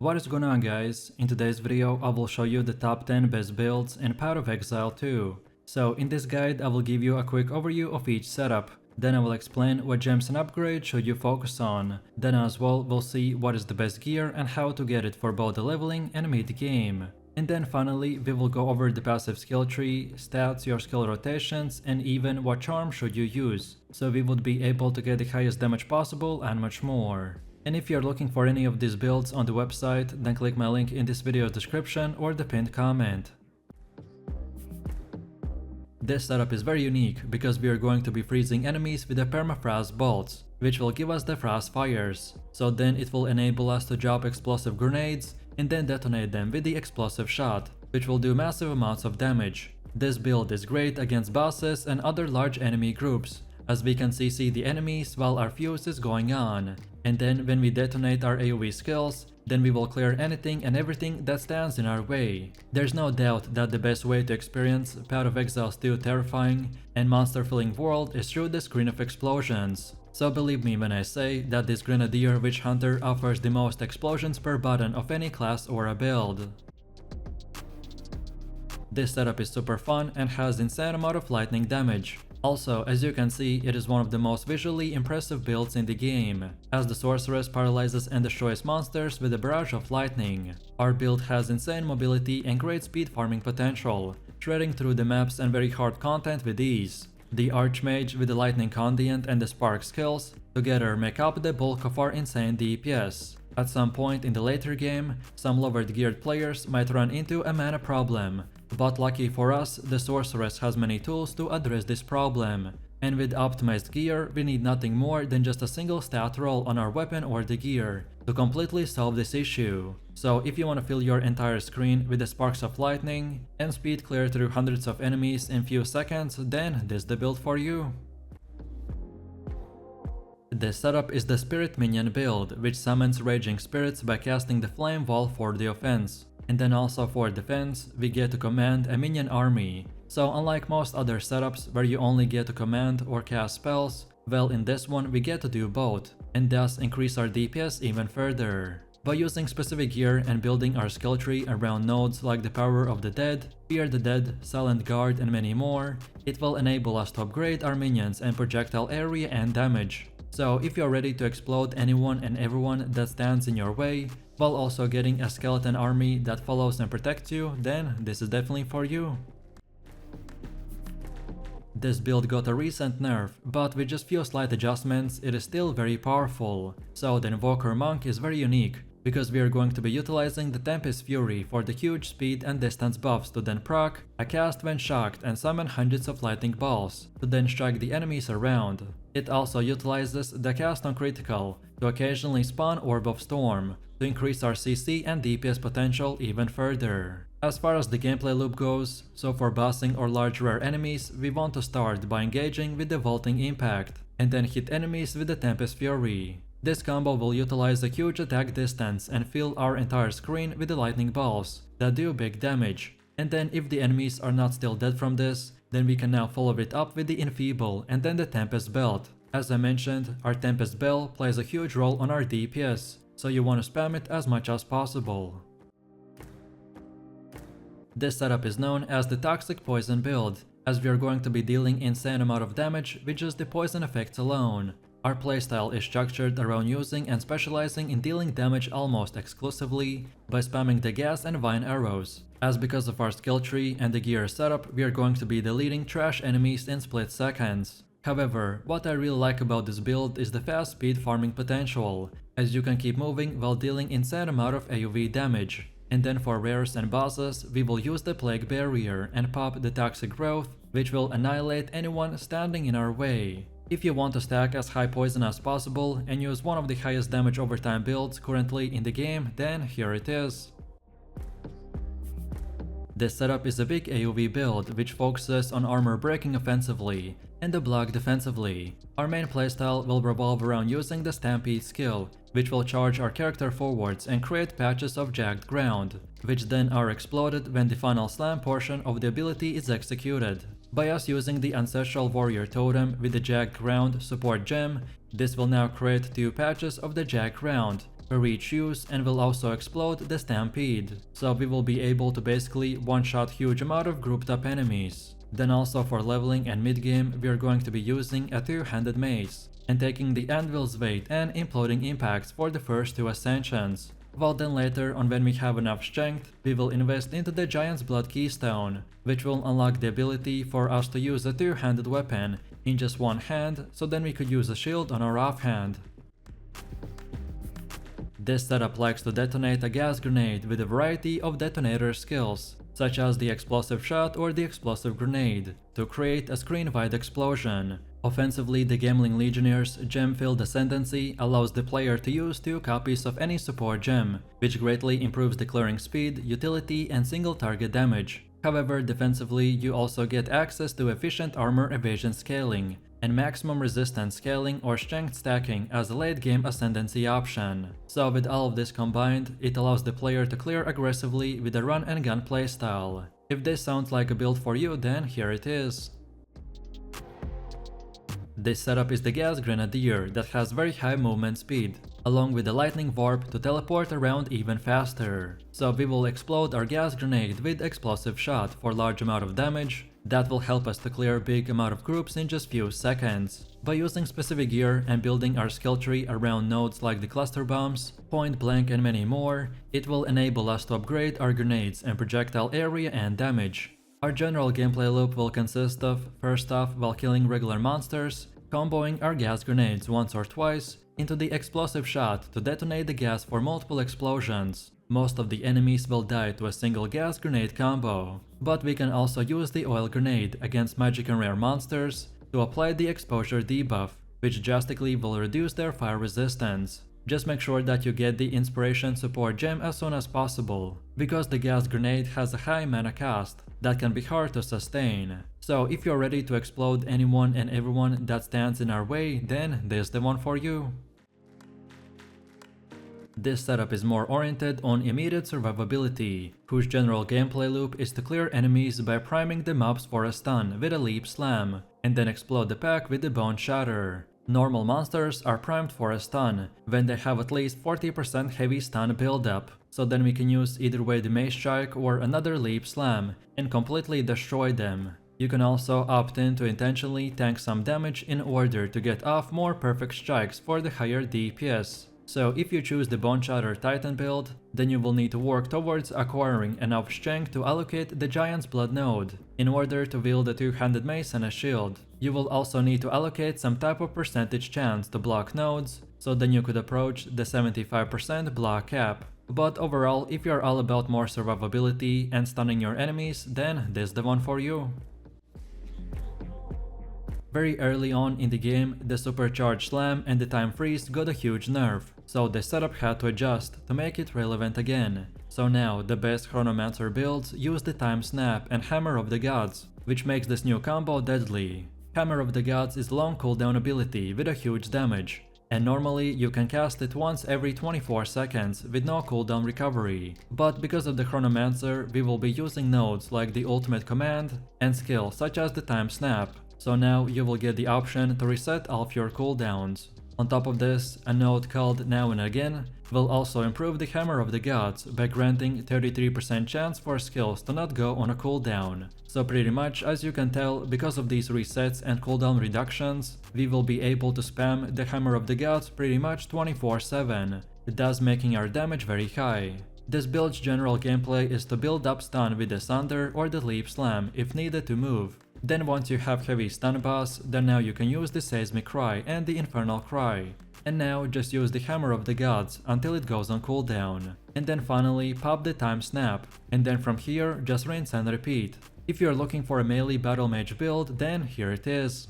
What is going on, guys? In today's video I will show you the top 10 best builds in Path of Exile 2. So in this guide I will give you a quick overview of each setup. Then I will explain what gems and upgrades should you focus on. Then as well we'll see what is the best gear and how to get it for both the leveling and mid game. And then finally we will go over the passive skill tree, stats, your skill rotations, and even what charm should you use, so we would be able to get the highest damage possible and much more. And if you're looking for any of these builds on the website, then click my link in this video's description or the pinned comment. This setup is very unique because we are going to be freezing enemies with the permafrost bolts, which will give us the frost fires. So then it will enable us to drop explosive grenades and then detonate them with the explosive shot, which will do massive amounts of damage. This build is great against bosses and other large enemy groups, as we can CC the enemies while our fuse is going on. And then when we detonate our AoE skills, then we will clear anything and everything that stands in our way. There's no doubt that the best way to experience Path of Exile's 2 terrifying and monster-filling world is through the screen of explosions. So believe me when I say that this Grenadier Witch Hunter offers the most explosions per button of any class or a build. This setup is super fun and has insane amount of lightning damage. Also, as you can see, it is one of the most visually impressive builds in the game, as the sorceress paralyzes and destroys monsters with a barrage of lightning. Our build has insane mobility and great speed farming potential, shredding through the maps and very hard content with ease. The Archmage with the Lightning Conduit and the Spark skills together make up the bulk of our insane DPS. At some point in the later game, some lower geared players might run into a mana problem, but lucky for us, the sorceress has many tools to address this problem. And with optimized gear, we need nothing more than just a single stat roll on our weapon or the gear to completely solve this issue. So if you want to fill your entire screen with the sparks of lightning and speed clear through hundreds of enemies in few seconds, then this is the build for you. This setup is the Spirit Minion build, which summons raging spirits by casting the Flame Wall for the offense. And then also for defense, we get to command a minion army. So unlike most other setups where you only get to command or cast spells, well, in this one we get to do both, and thus increase our DPS even further. By using specific gear and building our skill tree around nodes like the Power of the Dead, Fear the Dead, Silent Guard, and many more, it will enable us to upgrade our minions and projectile area and damage. So if you're ready to explode anyone and everyone that stands in your way, while also getting a skeleton army that follows and protects you, then this is definitely for you. This build got a recent nerf, but with just few slight adjustments it is still very powerful. So the Invoker Monk is very unique, because we are going to be utilizing the Tempest Fury for the huge speed and distance buffs to then proc a cast when shocked and summon hundreds of lightning balls to then strike the enemies around. It also utilizes the cast on critical to occasionally spawn Orb of Storm to increase our CC and DPS potential even further. As far as the gameplay loop goes, so for bossing or large rare enemies, we want to start by engaging with the Vaulting Impact and then hit enemies with the Tempest Fury. This combo will utilize a huge attack distance and fill our entire screen with the lightning balls that do big damage. And then if the enemies are not still dead from this, then we can now follow it up with the Enfeeble and then the Tempest Belt. As I mentioned, our Tempest Bell plays a huge role on our DPS, so you want to spam it as much as possible. This setup is known as the Toxic Poison build, as we are going to be dealing insane amount of damage with just the poison effects alone. Our playstyle is structured around using and specializing in dealing damage almost exclusively by spamming the gas and vine arrows, as because of our skill tree and the gear setup we are going to be deleting trash enemies in split seconds. However, what I really like about this build is the fast speed farming potential, as you can keep moving while dealing insane amount of AoE damage. And then for rares and bosses, we will use the Plague Barrier and pop the Toxic Growth, which will annihilate anyone standing in our way. If you want to stack as high poison as possible and use one of the highest damage over time builds currently in the game, then here it is. This setup is a big AoE build which focuses on armor breaking offensively and the block defensively. Our main playstyle will revolve around using the Stampede skill, which will charge our character forwards and create patches of jagged ground, which then are exploded when the final slam portion of the ability is executed. By us using the Ancestral Warrior Totem with the Jagged Ground support gem, this will now create 2 patches of the Jagged Ground, per each use and will also explode the Stampede, so we will be able to basically one-shot huge amount of grouped up enemies. Then also for leveling and mid-game we are going to be using a two-handed mace, and taking the Anvil's weight and imploding impacts for the first two ascensions. While then later on, when we have enough strength, we will invest into the Giant's Blood Keystone, which will unlock the ability for us to use a two-handed weapon in just one hand, so then we could use a shield on our offhand. This setup likes to detonate a gas grenade with a variety of detonator skills, such as the explosive shot or the explosive grenade, to create a screen-wide explosion. Offensively, the Gambling Legionnaires' gem-filled ascendancy allows the player to use 2 copies of any support gem, which greatly improves the clearing speed, utility, and single target damage. However, defensively, you also get access to efficient armor evasion scaling, and maximum resistance scaling or strength stacking as a late-game ascendancy option. So with all of this combined, it allows the player to clear aggressively with a run-and-gun playstyle. If this sounds like a build for you, then here it is. This setup is the Gas Grenadier that has very high movement speed, along with the Lightning Warp to teleport around even faster. So we will explode our gas grenade with Explosive Shot for large amount of damage. That will help us to clear a big amount of groups in just few seconds. By using specific gear and building our skill tree around nodes like the cluster bombs, point blank and many more, it will enable us to upgrade our grenades and projectile area and damage. Our general gameplay loop will consist of, first off, while killing regular monsters, comboing our gas grenades once or twice into the explosive shot to detonate the gas for multiple explosions. Most of the enemies will die to a single gas grenade combo, but we can also use the oil grenade against magic and rare monsters to apply the exposure debuff, which drastically will reduce their fire resistance. Just make sure that you get the inspiration support gem as soon as possible, because the gas grenade has a high mana cost that can be hard to sustain. So if you're ready to explode anyone and everyone that stands in our way, then this is the one for you. This setup is more oriented on immediate survivability, whose general gameplay loop is to clear enemies by priming the mobs for a stun with a Leap Slam, and then explode the pack with the Bone Shatter. Normal monsters are primed for a stun when they have at least 40% heavy stun buildup, so then we can use either way the Mace Strike or another Leap Slam and completely destroy them. You can also opt in to intentionally tank some damage in order to get off more perfect strikes for the higher DPS. So if you choose the Bone Shatter Titan build, then you will need to work towards acquiring enough strength to allocate the Giant's Blood node in order to wield a two-handed mace and a shield. You will also need to allocate some type of percentage chance to block nodes, so then you could approach the 75% block cap. But overall, if you are all about more survivability and stunning your enemies, then this is the one for you. Very early on in the game, the Supercharged Slam and the Time Freeze got a huge nerf, so the setup had to adjust to make it relevant again. So now, the best Chronomancer builds use the Time Snap and Hammer of the Gods, which makes this new combo deadly. Hammer of the Gods is long cooldown ability with a huge damage, and normally you can cast it once every 24 seconds with no cooldown recovery. But because of the Chronomancer, we will be using nodes like the Ultimate Command and skills such as the Time Snap. So now you will get the option to reset all of your cooldowns. On top of this, a node called Now and Again will also improve the Hammer of the Gods by granting 33% chance for skills to not go on a cooldown. So pretty much, as you can tell, because of these resets and cooldown reductions, we will be able to spam the Hammer of the Gods pretty much 24/7, thus making our damage very high. This build's general gameplay is to build up stun with the Sunder or the Leap Slam if needed to move. Then once you have heavy stun boss, then now you can use the Seismic Cry and the Infernal Cry. And now just use the Hammer of the Gods until it goes on cooldown. And then finally pop the Time Snap, and then from here just rinse and repeat. If you're looking for a melee battle mage build, then here it is.